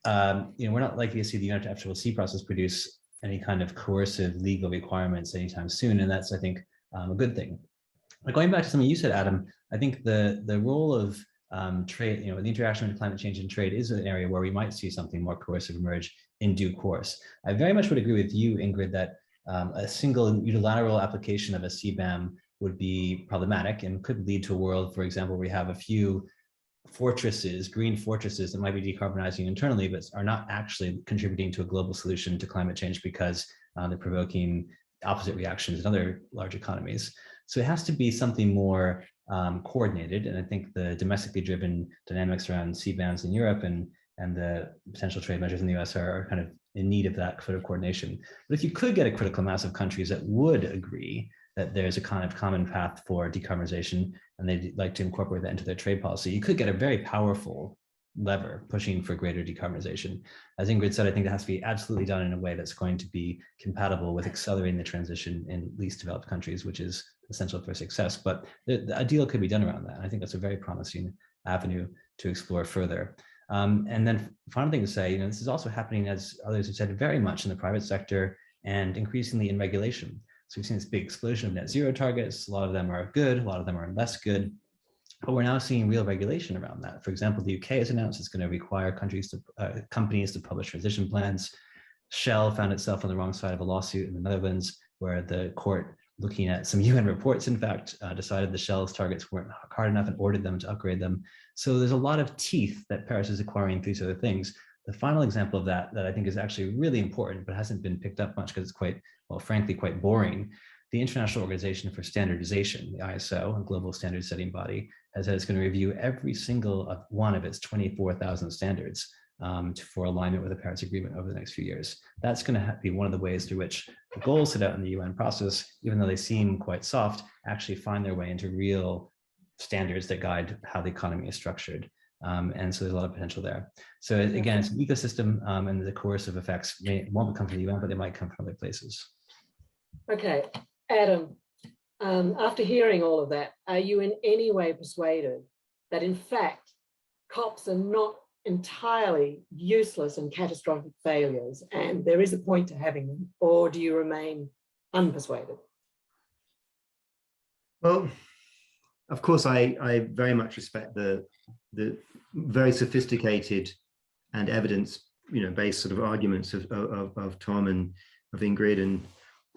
we're not likely to see the UNFCCC process produce any kind of coercive legal requirements anytime soon, and that's, I think, a good thing. But going back to something you said, Adam, I think the role of trade, the interaction with climate change and trade is an area where we might see something more coercive emerge in due course. I very much would agree with you, Ingrid, that a single unilateral application of a CBAM would be problematic and could lead to a world, for example, where we have a few fortresses, green fortresses that might be decarbonizing internally, but are not actually contributing to a global solution to climate change because they're provoking opposite reactions in other large economies. So it has to be something more coordinated. And I think the domestically driven dynamics around CBAMs in Europe and the potential trade measures in the US are kind of in need of that sort of coordination. But if you could get a critical mass of countries that would agree that there's a kind of common path for decarbonization and they'd like to incorporate that into their trade policy, you could get a very powerful lever pushing for greater decarbonization. As Ingrid said, I think it has to be absolutely done in a way that's going to be compatible with accelerating the transition in least developed countries, which is essential for success. But a deal could be done around that. I think that's a very promising avenue to explore further. And then final thing to say, this is also happening, as others have said, very much in the private sector and increasingly in regulation. So we've seen this big explosion of net zero targets. A lot of them are good, a lot of them are less good. But we're now seeing real regulation around that. For example, the UK has announced it's going to require companies to publish transition plans. Shell found itself on the wrong side of a lawsuit in the Netherlands, where the court, looking at some UN reports, in fact, decided the Shell's targets weren't hard enough and ordered them to upgrade them. So there's a lot of teeth that Paris is acquiring through these other things. The final example of that I think is actually really important, but hasn't been picked up much because it's quite, well, frankly, quite boring. The International Organization for Standardization, the ISO, a global standard setting body, has said it's going to review every single one of its 24,000 standards for alignment with the Paris Agreement over the next few years. That's going to be one of the ways through which the goals set out in the UN process, even though they seem quite soft, actually find their way into real standards that guide how the economy is structured. And so there's a lot of potential there. So again, it's an ecosystem, and the coercive effects won't come from the UN, but they might come from other places. Okay, Adam, after hearing all of that, are you in any way persuaded that in fact COPs are not entirely useless and catastrophic failures and there is a point to having them, or do you remain unpersuaded? Well, of course, I very much respect the very sophisticated and evidence-based sort of arguments of Tom and of Ingrid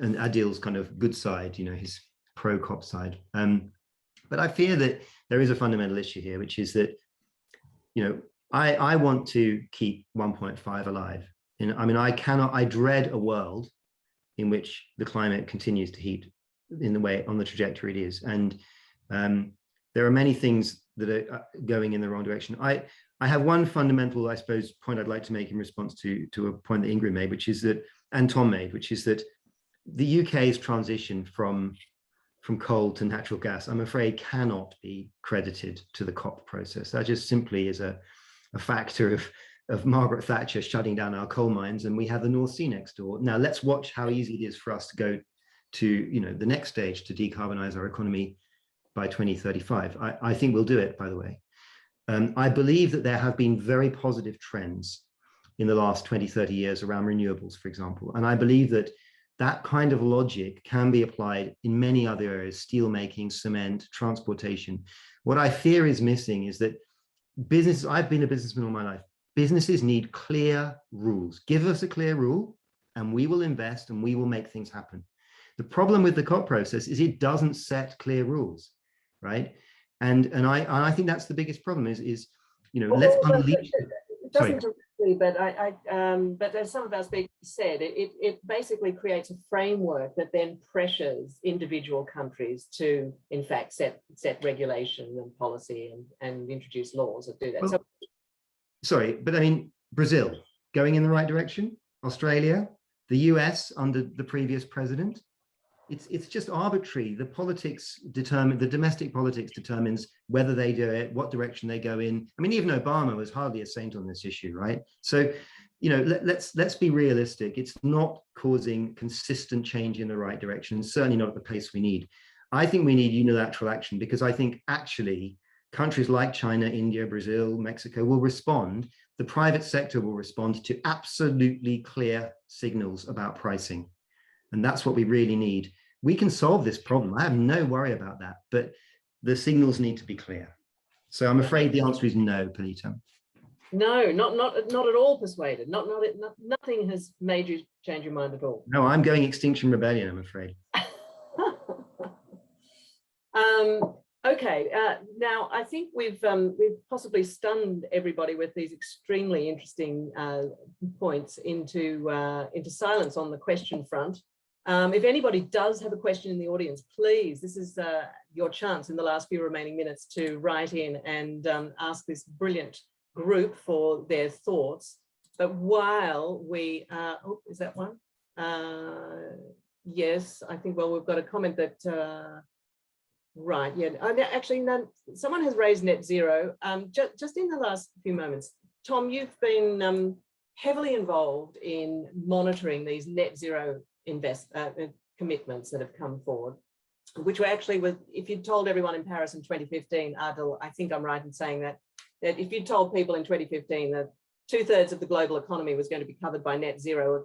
and Adil's kind of good side, his pro-COP side. But I fear that there is a fundamental issue here, which is that, I want to keep 1.5 alive. I dread a world in which the climate continues to heat on the trajectory it is. And there are many things that are going in the wrong direction. I have one fundamental, I suppose, point I'd like to make in response to a point that Ingrid made, and Tom made, which is that the UK's transition from coal to natural gas, I'm afraid, cannot be credited to the COP process. That just simply is a factor of Margaret Thatcher shutting down our coal mines, and we have the North Sea next door. Now let's watch how easy it is for us to go to the next stage to decarbonize our economy by 2035. I think we'll do it, by the way. I believe that there have been very positive trends in the last 20, 30 years around renewables, for example. And I believe that that kind of logic can be applied in many other areas: steel making, cement, transportation. What I fear is missing is that I've been a businessman all my life. Businesses need clear rules. Give us a clear rule and we will invest and we will make things happen. The problem with the COP process is it doesn't set clear rules, right? And I think that's the biggest problem is let's unleash. It doesn't directly, but as some of our speakers said, it basically creates a framework that then pressures individual countries to, in fact, set regulation and policy and introduce laws that do that. Well, sorry, but Brazil going in the right direction, Australia, the US under the previous president. It's just arbitrary. The domestic politics determines whether they do it, what direction they go in. Even Obama was hardly a saint on this issue, right? So, let's be realistic. It's not causing consistent change in the right direction, and certainly not at the pace we need. I think we need unilateral action, because I think actually countries like China, India, Brazil, Mexico will respond. The private sector will respond to absolutely clear signals about pricing. And that's what we really need. We can solve this problem. I have no worry about that, but the signals need to be clear. So I'm afraid the answer is no, Pelita. No, not at all persuaded. Nothing has made you change your mind at all. No, I'm going Extinction Rebellion, I'm afraid. Okay, now I think we've possibly stunned everybody with these extremely interesting points into silence on the question front. If anybody does have a question in the audience, please, this is your chance in the last few remaining minutes to write in and ask this brilliant group for their thoughts. But while we, is that one? Yes, I think, well, we've got a comment that, right, yeah. Actually, no, someone has raised net zero. Just in the last few moments, Tom, you've been heavily involved in monitoring these net zero commitments that have come forward, which were actually, if you'd told everyone in Paris in 2015, Adil, I think I'm right in saying that if you'd told people in 2015 that 2/3 of the global economy was going to be covered by net zero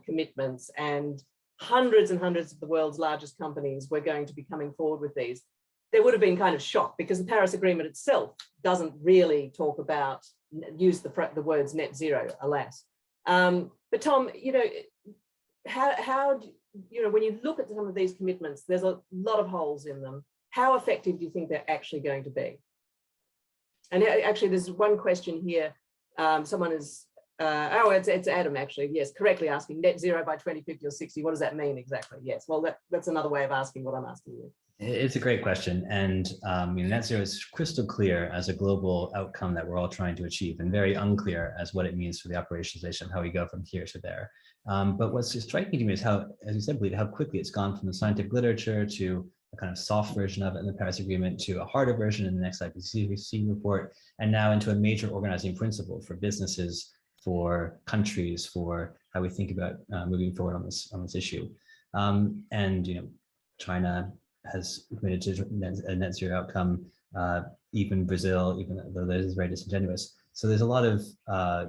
commitments, and hundreds and hundreds of the world's largest companies were going to be coming forward with these, there would have been kind of shock, because the Paris Agreement itself doesn't really use the words net zero, alas. But Tom, how when you look at some of these commitments, there's a lot of holes in them. How effective do you think they're actually going to be? And actually, there's one question here. Someone is, it's Adam, actually. Yes, correctly asking, net zero by 2050 or 60. What does that mean exactly? Yes, well, that's another way of asking what I'm asking you. It's a great question. And net zero is crystal clear as a global outcome that we're all trying to achieve, and very unclear as what it means for the operationalization of how we go from here to there. But what's striking to me is how, as you said, Bleed, how quickly it's gone from the scientific literature to a kind of soft version of it in the Paris Agreement to a harder version in the next IPCC report, and now into a major organizing principle for businesses, for countries, for how we think about moving forward on this issue. And China has committed to a net zero outcome. Even Brazil, even though that is very disingenuous. So there's a lot of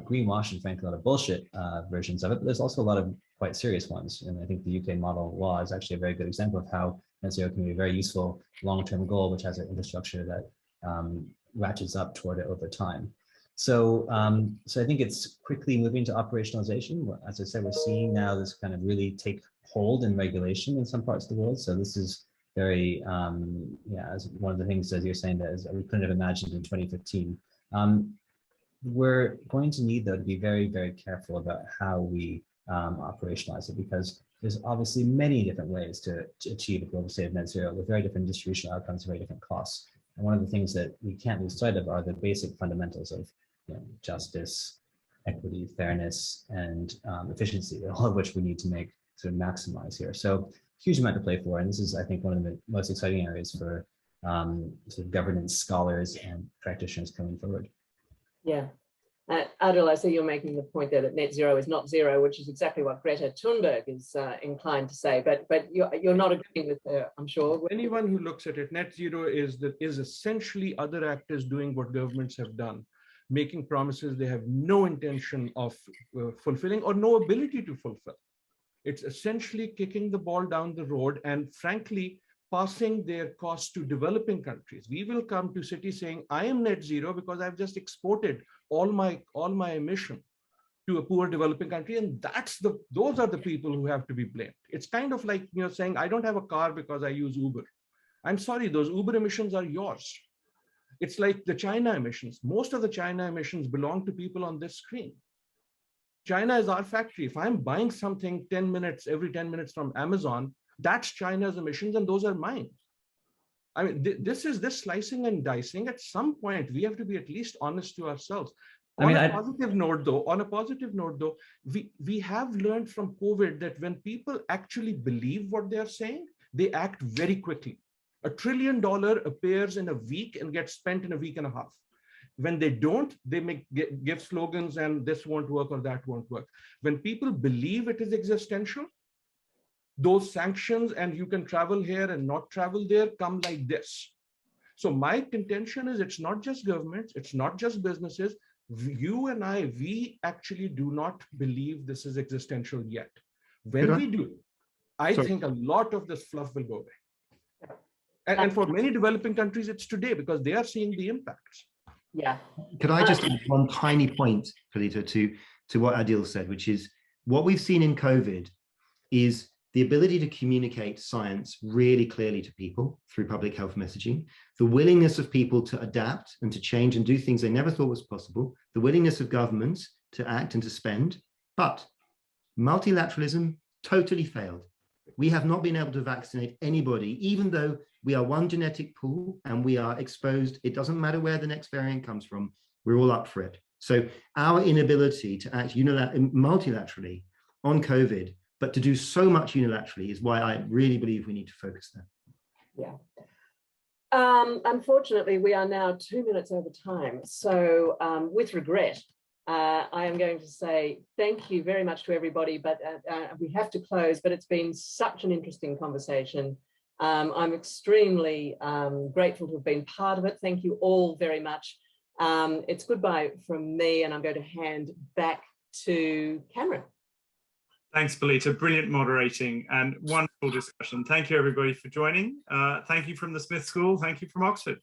greenwashing, frankly, a lot of bullshit versions of it, but there's also a lot of quite serious ones. And I think the UK model law is actually a very good example of how net zero can be a very useful long-term goal, which has an infrastructure that ratchets up toward it over time. So, so I think it's quickly moving to operationalization. As I said, we're seeing now this kind of really take hold in regulation in some parts of the world. So this is very, as one of the things, as you're saying, that is, we couldn't have imagined in 2015. We're going to need, though, to be very, very careful about how we operationalize it, because there's obviously many different ways to achieve a global state of net zero with very different distribution outcomes, very different costs. And one of the things that we can't lose sight of are the basic fundamentals of justice, equity, fairness, and efficiency, all of which we need to make sort of maximize here. So huge amount to play for. And this is, I think, one of the most exciting areas for sort of governance scholars and practitioners coming forward. Yeah. Adil, I see you're making the point there that net zero is not zero, which is exactly what Greta Thunberg is inclined to say, but you're not agreeing with her, I'm sure. Anyone who looks at it, net zero is essentially other actors doing what governments have done, making promises they have no intention of fulfilling or no ability to fulfill. It's essentially kicking the ball down the road and, frankly, passing their costs to developing countries. We will come to cities saying, I am net zero because I've just exported all my emission to a poor developing country. And those are the people who have to be blamed. It's kind of like saying, I don't have a car because I use Uber. I'm sorry, those Uber emissions are yours. It's like the China emissions. Most of the China emissions belong to people on this screen. China is our factory. If I'm buying something every 10 minutes from Amazon, that's China's emissions and those are mine. I mean, this slicing and dicing. At some point, we have to be at least honest to ourselves. On a positive note, though, we have learned from COVID that when people actually believe what they're saying, they act very quickly. $1 trillion appears in a week and gets spent in a week and a half. When they don't, they give slogans and this won't work or that won't work. When people believe it is existential, those sanctions and you can travel here and not travel there come like this. So my contention is it's not just governments, it's not just businesses. You and I, we actually do not believe this is existential yet. When we do, I think a lot of this fluff will go away. And for many developing countries, it's today because they are seeing the impacts. Yeah. Could I just add one tiny point, Kalita, to what Adil said, which is what we've seen in COVID is the ability to communicate science really clearly to people through public health messaging, the willingness of people to adapt and to change and do things they never thought was possible, the willingness of governments to act and to spend, but multilateralism totally failed. We have not been able to vaccinate anybody, even though we are one genetic pool and we are exposed. It doesn't matter where the next variant comes from. We're all up for it. So our inability to act multilaterally on COVID, but to do so much unilaterally is why I really believe we need to focus there. Yeah. Unfortunately, we are now 2 minutes over time. So with regret, I am going to say thank you very much to everybody, but we have to close, but it's been such an interesting conversation. I'm extremely grateful to have been part of it. Thank you all very much. It's goodbye from me, and I'm going to hand back to Cameron. Thanks, Belita. Brilliant moderating and wonderful discussion. Thank you, everybody, for joining. Thank you from the Smith School. Thank you from Oxford.